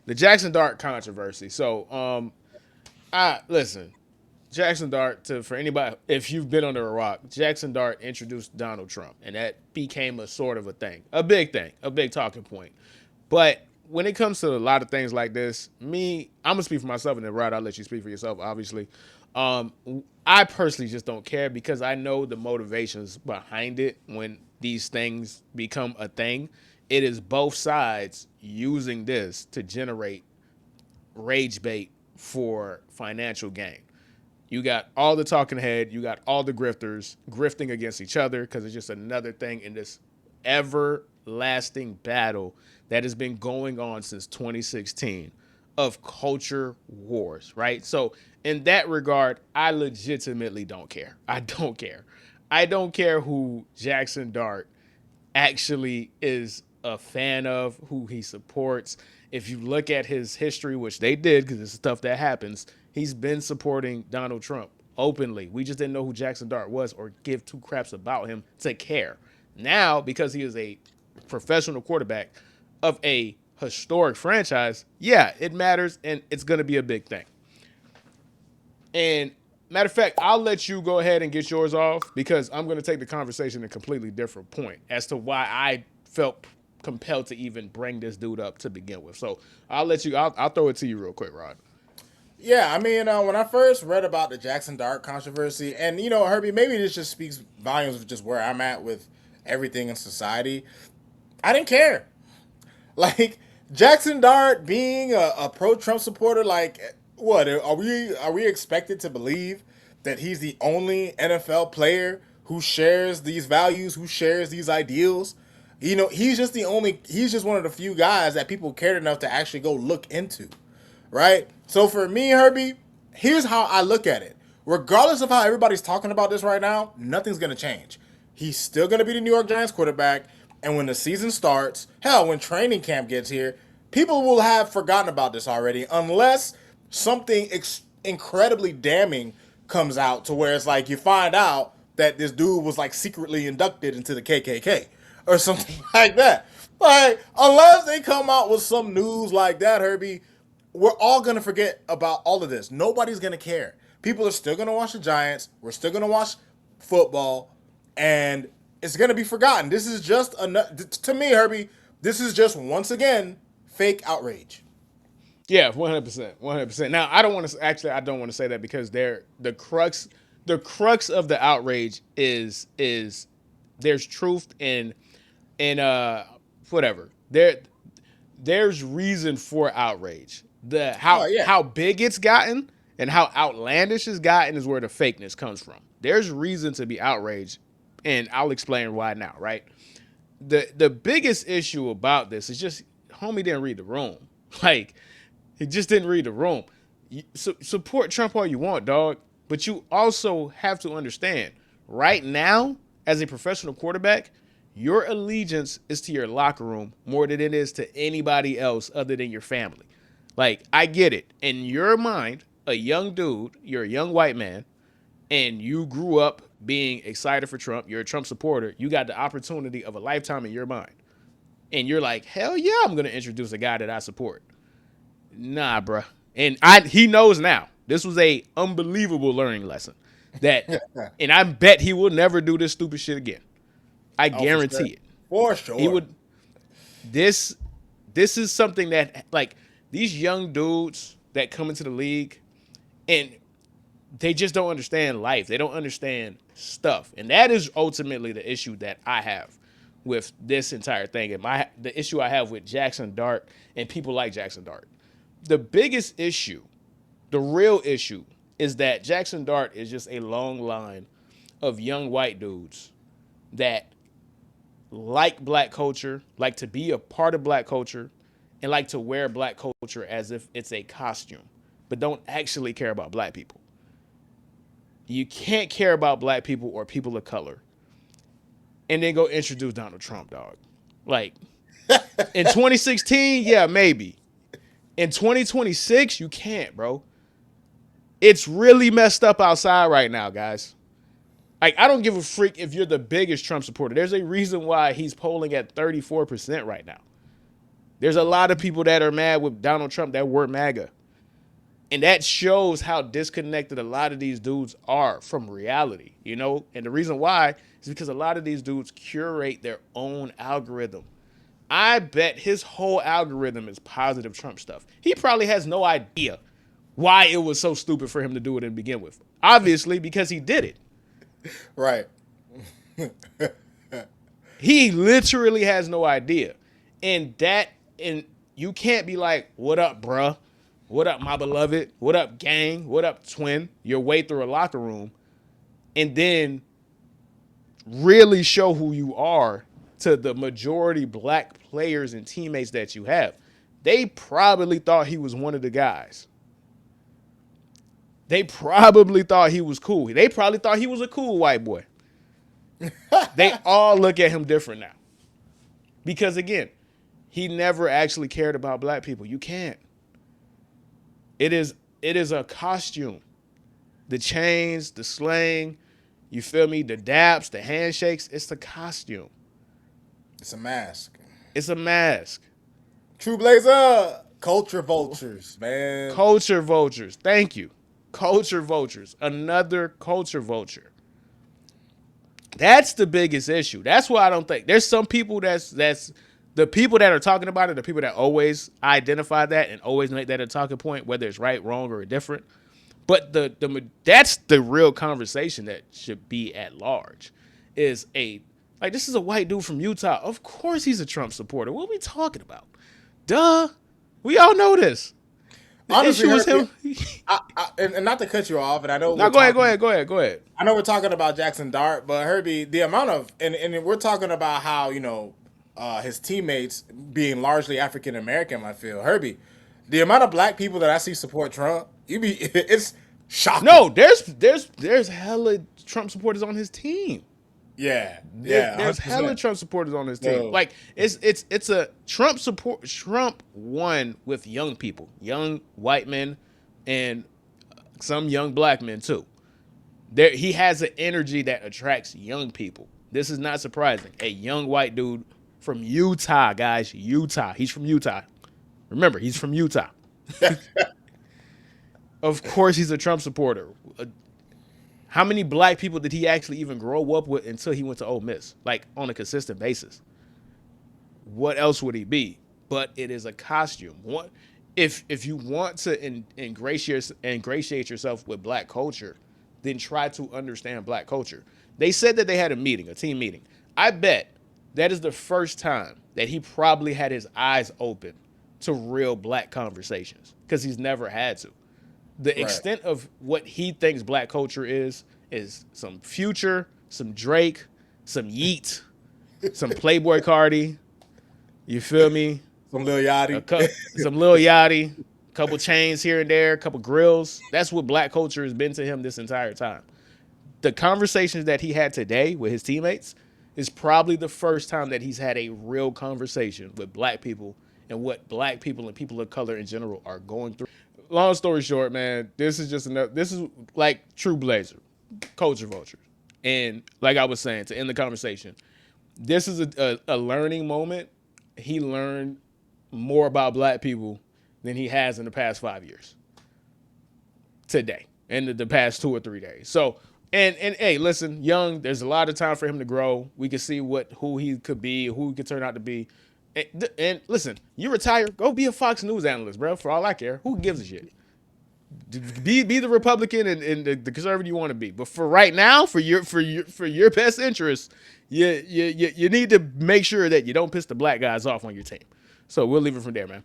the Jaxson Dart controversy. So, I listen. Jaxson Dart, for anybody, if you've been under a rock, Jaxson Dart introduced Donald Trump, and that became a sort of a thing, a big talking point. But when it comes to a lot of things like this, I'm gonna speak for myself, and then Rod, I'll let you speak for yourself. Obviously, um, I personally just don't care because I know the motivations behind it. When these things become a thing, it is both sides using this to generate rage bait for financial gain. You got all the talking head, you got all the grifters grifting against each other because it's just another thing in this everlasting battle that has been going on since 2016 of culture wars, right? So, in that regard, I legitimately don't care. I don't care. I don't care who Jaxson Dart actually is a fan of, who he supports. If you look at his history, which they did because it's stuff that happens, he's been supporting Donald Trump openly. We just didn't know who Jaxson Dart was or give two craps about him to care. Now, because he is a professional quarterback of a historic franchise, yeah, it matters and it's going to be a big thing. And matter of fact, I'll let you go ahead and get yours off because I'm going to take the conversation in a completely different point as to why I felt compelled to even bring this dude up to begin with. So I'll let you. I'll throw it to you real quick, Rod. Yeah, I mean, when I first read about the Jackson Dart controversy, and Herbie, maybe this just speaks volumes of just where I'm at with everything in society. I didn't care. Like Jackson Dart being a pro Trump supporter, like what are we expected to believe that he's the only NFL player who shares these values, who shares these ideals? He's just one of the few guys that people cared enough to actually go look into, right? So for me, Herbie, here's how I look at it. Regardless of how everybody's talking about this right now, nothing's gonna change. He's still gonna be the New York Giants quarterback, and when the season starts, hell, when training camp gets here, people will have forgotten about this already, unless something incredibly damning comes out to where it's like you find out that this dude was like secretly inducted into the KKK or something like that. Like, unless they come out with some news like that, Herbie, we're all gonna forget about all of this. Nobody's gonna care. People are still gonna watch the Giants. We're still gonna watch football, and it's gonna be forgotten. This is just to me, Herbie. This is just once again fake outrage. Yeah, 100%, 100%. Now I don't want to actually. I don't want to say that because they're the crux of the outrage is there's truth in whatever there's reason for outrage. The Oh yeah. how big it's gotten and how outlandish it's gotten is where the fakeness comes from. There's reason to be outraged, and I'll explain why now. Right? The biggest issue about this is just homie didn't read the room. Like he just didn't read the room. Support Trump all you want, dog, but you also have to understand right now as a professional quarterback, your allegiance is to your locker room more than it is to anybody else other than your family. Like, I get it. In your mind, a young dude, you're a young white man, and you grew up being excited for Trump, you're a Trump supporter, you got the opportunity of a lifetime in your mind. And you're like, hell yeah, I'm going to introduce a guy that I support. Nah, bruh. And he knows now. This was a unbelievable learning lesson. That, and I bet he will never do this stupid shit again. I Oh, for sure. guarantee it. For He sure. would. This this is something that like these young dudes that come into the league and they just don't understand life. They don't understand stuff, and that is ultimately the issue that I have with this entire thing. And the issue I have with Jaxson Dart and people like Jaxson Dart. The biggest issue, the real issue, is that Jaxson Dart is just a long line of young white dudes that like black culture, like to be a part of black culture, and like to wear black culture as if it's a costume, but don't actually care about black people. You can't care about black people or people of color and then go introduce Donald Trump, dog. Like in 2016, yeah, maybe. In 2026, you can't, bro. It's really messed up outside right now, guys. Like, I don't give a freak if you're the biggest Trump supporter. There's a reason why he's polling at 34% right now. There's a lot of people that are mad with Donald Trump that were MAGA. And that shows how disconnected a lot of these dudes are from reality, you know? And the reason why is because a lot of these dudes curate their own algorithm. I bet his whole algorithm is positive Trump stuff. He probably has no idea why it was so stupid for him to do it and begin with. Obviously, because he did it. Right. He literally has no idea. And you can't be like, what up, bruh? What up, my beloved? What up, gang? What up, twin? Your way through a locker room and then really show who you are to the majority black players and teammates that you have. They probably thought he was one of the guys. They probably thought he was cool. They probably thought he was a cool white boy. They all look at him different now. Because again, he never actually cared about black people. You can't. It is a costume. The chains, the slang, you feel me? The daps, the handshakes, it's the costume. It's a mask. It's a mask. True Blazer. Culture vultures, man. Culture vultures. Thank you. Culture vultures. Another culture vulture. That's the biggest issue. That's why I don't think there's some people that's the people that are talking about it, the people that always identify that and always make that a talking point, whether it's right, wrong, or indifferent. But that's the real conversation that should be at large. This is a white dude from Utah. Of course he's a Trump supporter. What are we talking about? Duh. We all know this. The Honestly, issue is him. and not to cut you off, and I know. No, go ahead. I know we're talking about Jaxson Dart, but Herbie, the amount of and we're talking about how his teammates being largely African American. I feel Herbie, the amount of black people that I see support Trump, it's shocking. No, there's hella Trump supporters on his team. Yeah, There's 100%. hella Trump supporters on his team. No. Like it's a Trump support. Trump won with young people, young white men, and some young black men too. He has an energy that attracts young people. This is not surprising. A young white dude from Utah, guys. Utah. He's from Utah. Remember, he's from Utah. Of course, he's a Trump supporter. How many black people did he actually even grow up with until he went to Ole Miss, like on a consistent basis? What else would he be? But it is a costume. If you want to ingratiate yourself with black culture, then try to understand black culture. They said that they had a team meeting. I bet that is the first time that he probably had his eyes open to real black conversations because he's never had to. The extent of what he thinks black culture is some Future, some Drake, some Yeet, some Playboy Cardi. You feel me? Some Lil Yachty. Some Lil Yachty, couple chains here and there, couple grills. That's what black culture has been to him this entire time. The conversations that he had today with his teammates is probably the first time that he's had a real conversation with black people and what black people and people of color in general are going through. Long story short, man, this is like True Blazer, culture vulture. And like I was saying, to end the conversation, this is a learning moment. He learned more about black people than he has in the past 5 years. Today, and the past 2 or 3 days. So, and hey, listen, young, there's a lot of time for him to grow. We can see who he could be, who he could turn out to be. And listen, you retire, go be a Fox News analyst, bro. For all I care, who gives a shit? Be the Republican and the conservative you want to be. But for right now, for your best interest, you need to make sure that you don't piss the black guys off on your team. So we'll leave it from there, man.